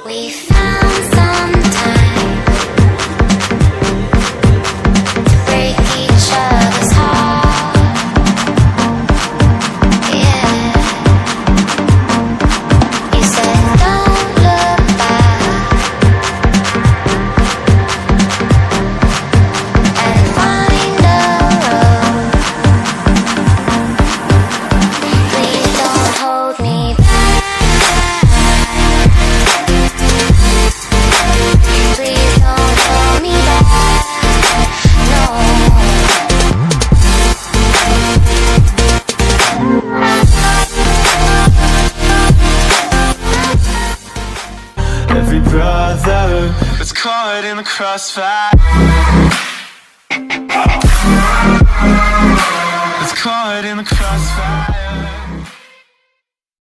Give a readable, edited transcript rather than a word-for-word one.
We found some time to break each other's heart. Yeah. You said don't look back and find a road. Please don't hold me back. Please don't hold me back. No. Every brother that's caught in the crossfire, that's caught in the crossfire.